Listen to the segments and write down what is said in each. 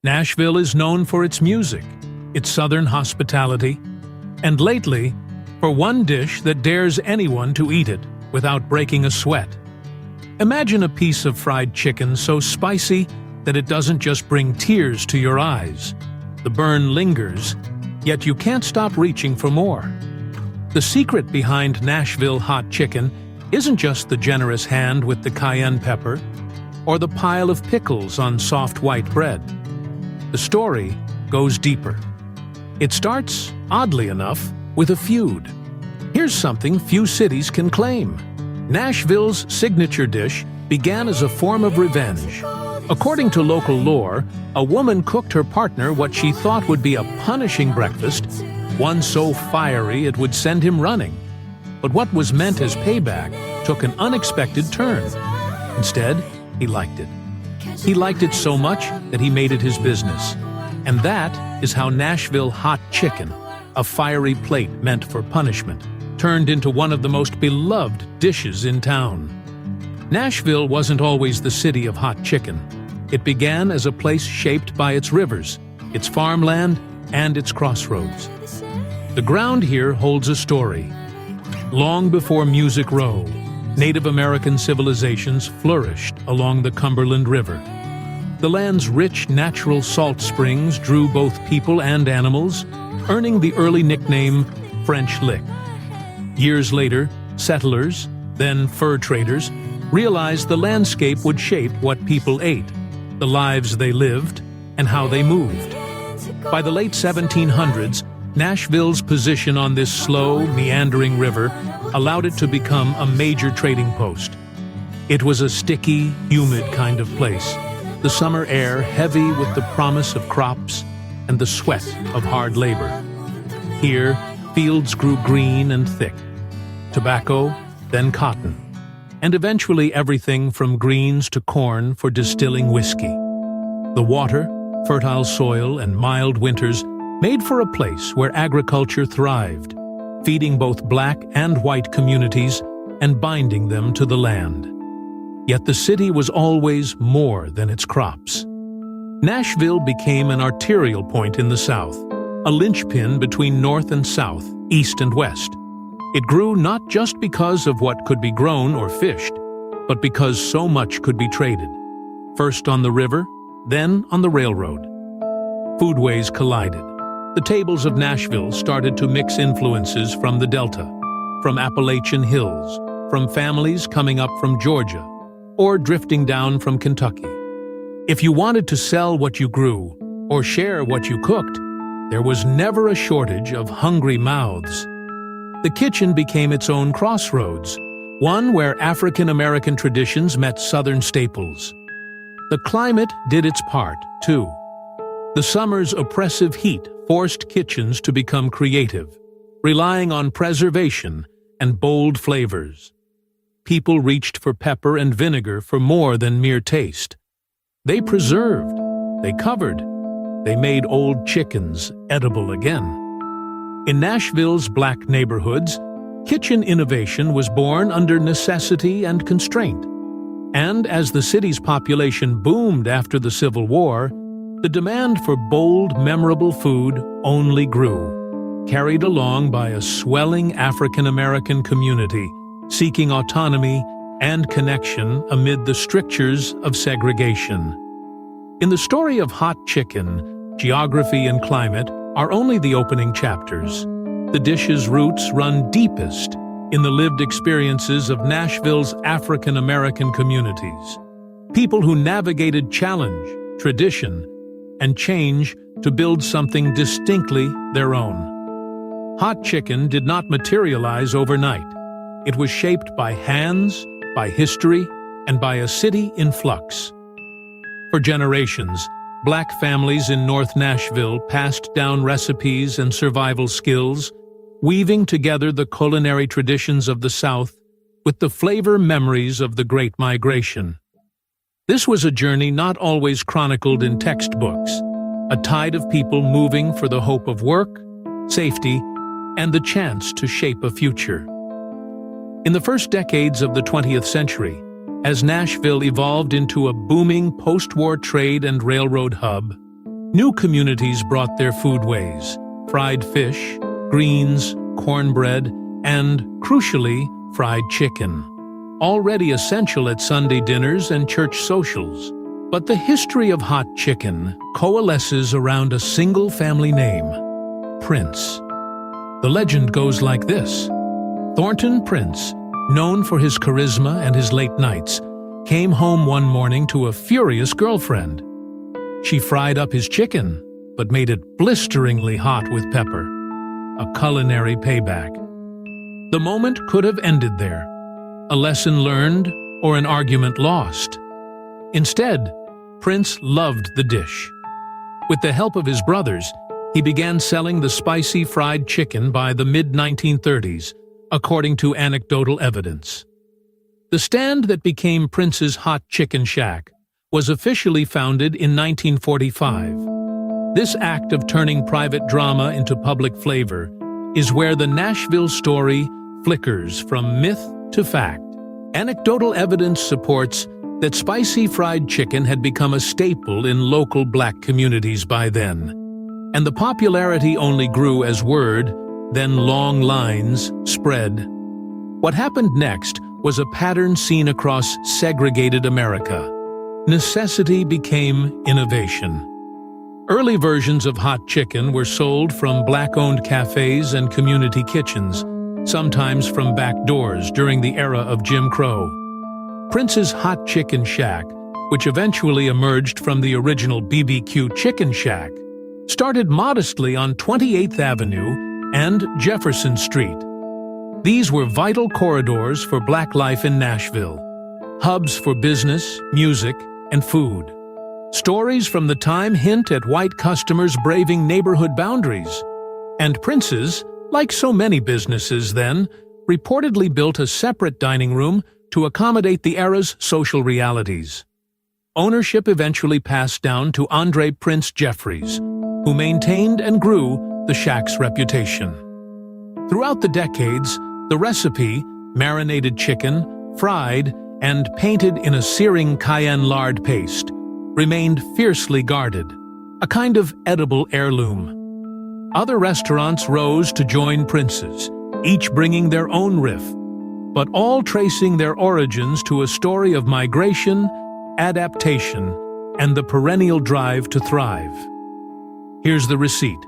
Nashville is known for its music, its southern hospitality, and lately, for one dish that dares anyone to eat it without breaking a sweat. Imagine a piece of fried chicken so spicy that it doesn't just bring tears to your eyes. The burn lingers, yet you can't stop reaching for more. The secret behind Nashville hot chicken isn't just the generous hand with the cayenne pepper or the pile of pickles on soft white bread. The story goes deeper. It starts, oddly enough, with a feud. Here's something few cities can claim. Nashville's signature dish began as a form of revenge. According to local lore, a woman cooked her partner what she thought would be a punishing breakfast, one so fiery it would send him running. But what was meant as payback took an unexpected turn. Instead, he liked it. He liked it so much that he made it his business. And that is how Nashville hot chicken, a fiery plate meant for punishment, turned into one of the most beloved dishes in town. Nashville wasn't always the city of hot chicken. It began as a place shaped by its rivers, its farmland, and its crossroads. The ground here holds a story. Long before Music Row, Native American civilizations flourished along the Cumberland River. The land's rich natural salt springs drew both people and animals, earning the early nickname French Lick. Years later, settlers, then fur traders, realized the landscape would shape what people ate, the lives they lived, and how they moved. By the late 1700s, Nashville's position on this slow, meandering river allowed it to become a major trading post. It was a sticky, humid kind of place, the summer air heavy with the promise of crops and the sweat of hard labor. Here, fields grew green and thick. Tobacco, then cotton, and eventually everything from greens to corn for distilling whiskey. The water, fertile soil, and mild winters made for a place where agriculture thrived, feeding both black and white communities and binding them to the land. Yet the city was always more than its crops. Nashville became an arterial point in the South, a linchpin between North and South, East and West. It grew not just because of what could be grown or fished, but because so much could be traded. First on the river, then on the railroad. Foodways collided. The tables of Nashville started to mix influences from the Delta, from Appalachian hills, from families coming up from Georgia, or drifting down from Kentucky. If you wanted to sell what you grew, or share what you cooked, there was never a shortage of hungry mouths. The kitchen became its own crossroads, one where African-American traditions met Southern staples. The climate did its part, too. The summer's oppressive heat forced kitchens to become creative, relying on preservation and bold flavors. People reached for pepper and vinegar for more than mere taste. They preserved, they covered, they made old chickens edible again. In Nashville's black neighborhoods, kitchen innovation was born under necessity and constraint. And as the city's population boomed after the Civil War, the demand for bold, memorable food only grew, carried along by a swelling African-American community seeking autonomy and connection amid the strictures of segregation. In the story of hot chicken, geography and climate are only the opening chapters. The dish's roots run deepest in the lived experiences of Nashville's African-American communities, people who navigated challenge, tradition, and change to build something distinctly their own. Hot chicken did not materialize overnight. It was shaped by hands, by history, and by a city in flux. For generations, black families in North Nashville passed down recipes and survival skills, weaving together the culinary traditions of the South with the flavor memories of the Great Migration. This was a journey not always chronicled in textbooks, a tide of people moving for the hope of work, safety, and the chance to shape a future. In the first decades of the 20th century, as Nashville evolved into a booming post-war trade and railroad hub, New communities brought their foodways: fried fish, greens, cornbread, and, crucially, fried chicken, already essential at Sunday dinners and church socials. But the history of hot chicken coalesces around a single family name: Prince. The legend goes like this. Thornton Prince, known for his charisma and his late nights, came home one morning to a furious girlfriend. She fried up his chicken, but made it blisteringly hot with pepper. A culinary payback. The moment could have ended there. A lesson learned or an argument lost. Instead, Prince loved the dish. With the help of his brothers, he began selling the spicy fried chicken by the mid-1930s, according to anecdotal evidence. The stand that became Prince's Hot Chicken Shack was officially founded in 1945. This act of turning private drama into public flavor is where the Nashville story flickers from myth to fact. Anecdotal evidence supports that spicy fried chicken had become a staple in local black communities by then, and the popularity only grew as word, then long lines, spread. What happened next was a pattern seen across segregated America. Necessity became innovation. Early versions of hot chicken were sold from black-owned cafes and community kitchens, sometimes from back doors during the era of Jim Crow. Prince's Hot Chicken Shack, which eventually emerged from the original BBQ Chicken Shack, started modestly on 28th Avenue and Jefferson Street. These were vital corridors for Black life in Nashville, hubs for business, music, and food. Stories from the time hint at white customers braving neighborhood boundaries. And Prince's, like so many businesses then, reportedly built a separate dining room to accommodate the era's social realities. Ownership eventually passed down to Andre Prince Jeffries, who maintained and grew the shack's reputation. Throughout the decades, the recipe, marinated chicken, fried, and painted in a searing cayenne lard paste, remained fiercely guarded, a kind of edible heirloom. Other restaurants rose to join Prince's, each bringing their own riff, but all tracing their origins to a story of migration, adaptation, and the perennial drive to thrive. Here's the receipt,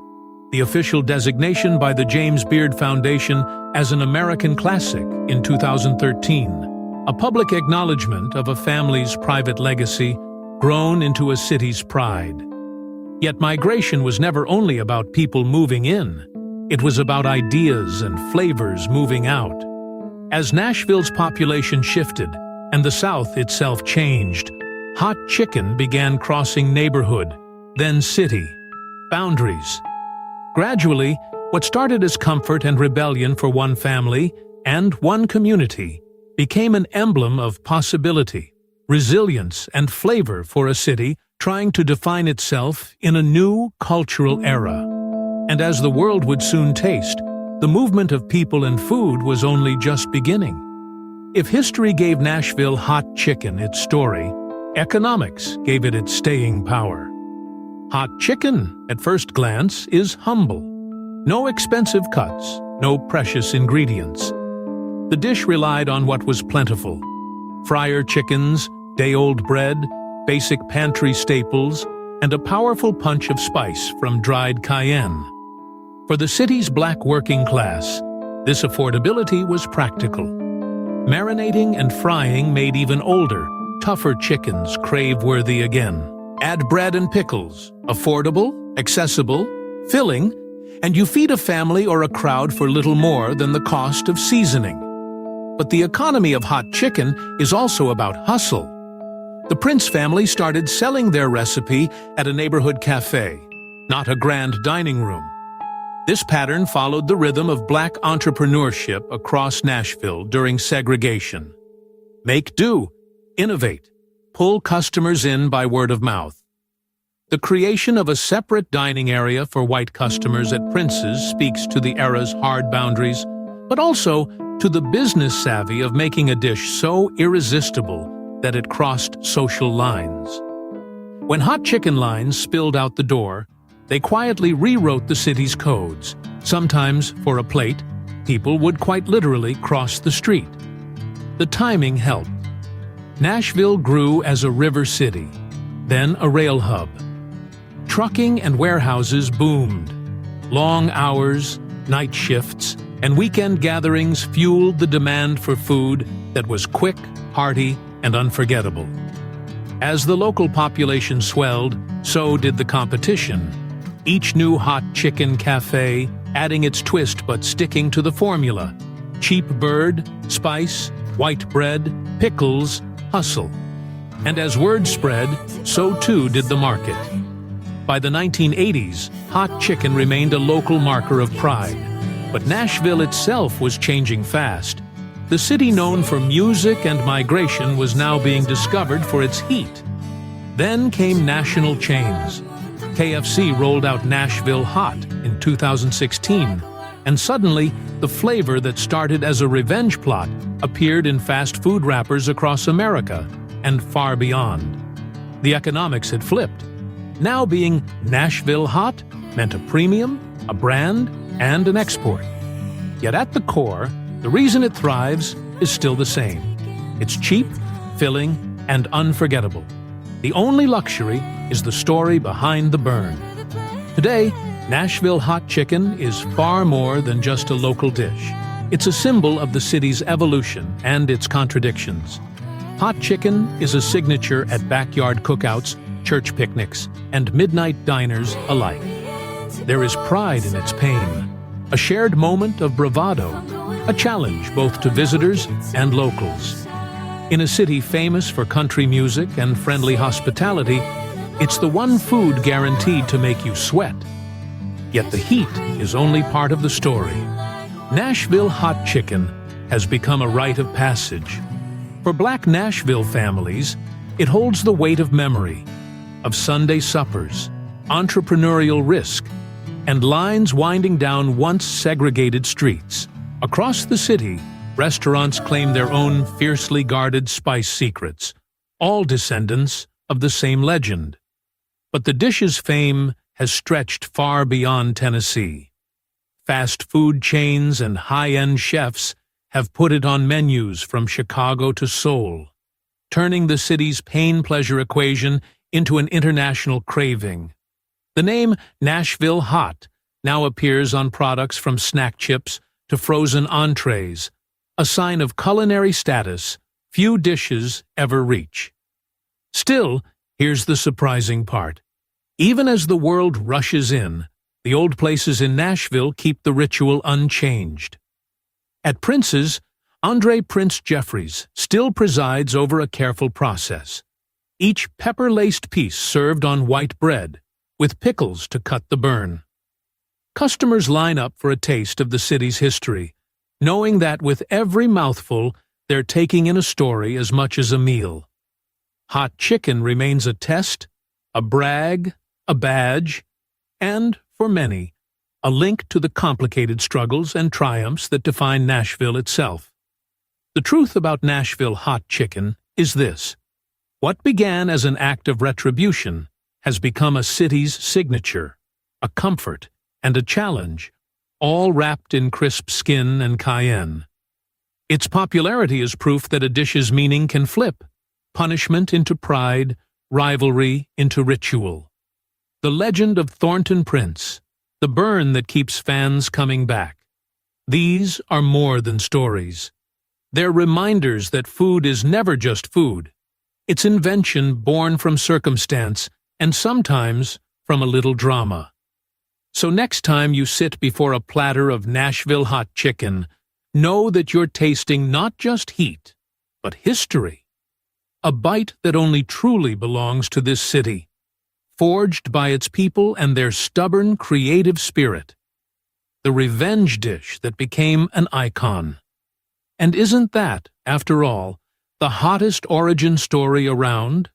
the official designation by the James Beard Foundation as an American classic in 2013, a public acknowledgement of a family's private legacy grown into a city's pride. Yet migration was never only about people moving in. It was about ideas and flavors moving out. As Nashville's population shifted and the South itself changed, hot chicken began crossing neighborhood, then city, boundaries. Gradually, what started as comfort and rebellion for one family and one community became an emblem of possibility, resilience, and flavor for a city trying to define itself in a new cultural era. And as the world would soon taste, the movement of people and food was only just beginning. If history gave Nashville hot chicken its story, economics gave it its staying power. Hot chicken, at first glance, is humble. No expensive cuts, no precious ingredients. The dish relied on what was plentiful: fryer chickens, day-old bread, basic pantry staples, and a powerful punch of spice from dried cayenne. For the city's black working class, this affordability was practical. Marinating and frying made even older, tougher chickens crave-worthy again. Add bread and pickles, affordable, accessible, filling, and you feed a family or a crowd for little more than the cost of seasoning. But the economy of hot chicken is also about hustle. The Prince family started selling their recipe at a neighborhood cafe, not a grand dining room. This pattern followed the rhythm of black entrepreneurship across Nashville during segregation. Make do, innovate, pull customers in by word of mouth. The creation of a separate dining area for white customers at Prince's speaks to the era's hard boundaries, but also to the business savvy of making a dish so irresistible that it crossed social lines. When hot chicken lines spilled out the door, they quietly rewrote the city's codes. Sometimes, for a plate, people would quite literally cross the street. The timing helped. Nashville grew as a river city, then a rail hub. Trucking and warehouses boomed. Long hours, night shifts, and weekend gatherings fueled the demand for food that was quick, hearty, and unforgettable. As the local population swelled, so did the competition. Each new hot chicken cafe adding its twist but sticking to the formula. Cheap bird, spice, white bread, pickles, hustle. And as word spread, so too did the market. By the 1980s, hot chicken remained a local marker of pride. But Nashville itself was changing fast. The city known for music and migration was now being discovered for its heat. Then came national chains. KFC rolled out Nashville Hot in 2016, and suddenly the flavor that started as a revenge plot appeared in fast food wrappers across America and far beyond. The economics had flipped. Now being Nashville Hot meant a premium, a brand, and an export. Yet at the core, the reason it thrives is still the same. It's cheap, filling, and unforgettable. The only luxury is the story behind the burn. Today, Nashville hot chicken is far more than just a local dish. It's a symbol of the city's evolution and its contradictions. Hot chicken is a signature at backyard cookouts, church picnics, and midnight diners alike. There is pride in its pain, a shared moment of bravado, a challenge both to visitors and locals. In a city famous for country music and friendly hospitality, it's the one food guaranteed to make you sweat. Yet the heat is only part of the story. Nashville hot chicken has become a rite of passage. For Black Nashville families, it holds the weight of memory, of Sunday suppers, entrepreneurial risk, and lines winding down once segregated streets. Across the city, restaurants claim their own fiercely guarded spice secrets, all descendants of the same legend. But the dish's fame has stretched far beyond Tennessee. Fast food chains and high-end chefs have put it on menus from Chicago to Seoul, turning the city's pain-pleasure equation into an international craving. The name Nashville Hot now appears on products from snack chips to frozen entrees, a sign of culinary status few dishes ever reach. Still, here's the surprising part. Even as the world rushes in, the old places in Nashville keep the ritual unchanged. At Prince's, Andre Prince Jeffries still presides over a careful process. Each pepper-laced piece served on white bread, with pickles to cut the burn. Customers line up for a taste of the city's history, knowing that with every mouthful, they're taking in a story as much as a meal. Hot chicken remains a test, a brag, a badge, and, for many, a link to the complicated struggles and triumphs that define Nashville itself. The truth about Nashville hot chicken is this: what began as an act of retribution has become a city's signature, a comfort, and a challenge, all wrapped in crisp skin and cayenne. Its popularity is proof that a dish's meaning can flip, punishment into pride, rivalry into ritual. The legend of Thornton Prince, the burn that keeps fans coming back. These are more than stories. They're reminders that food is never just food. It's invention born from circumstance and sometimes from a little drama. So next time you sit before a platter of Nashville hot chicken, know that you're tasting not just heat, but history. A bite that only truly belongs to this city, forged by its people and their stubborn, creative spirit. The revenge dish that became an icon. And isn't that, after all, the hottest origin story around?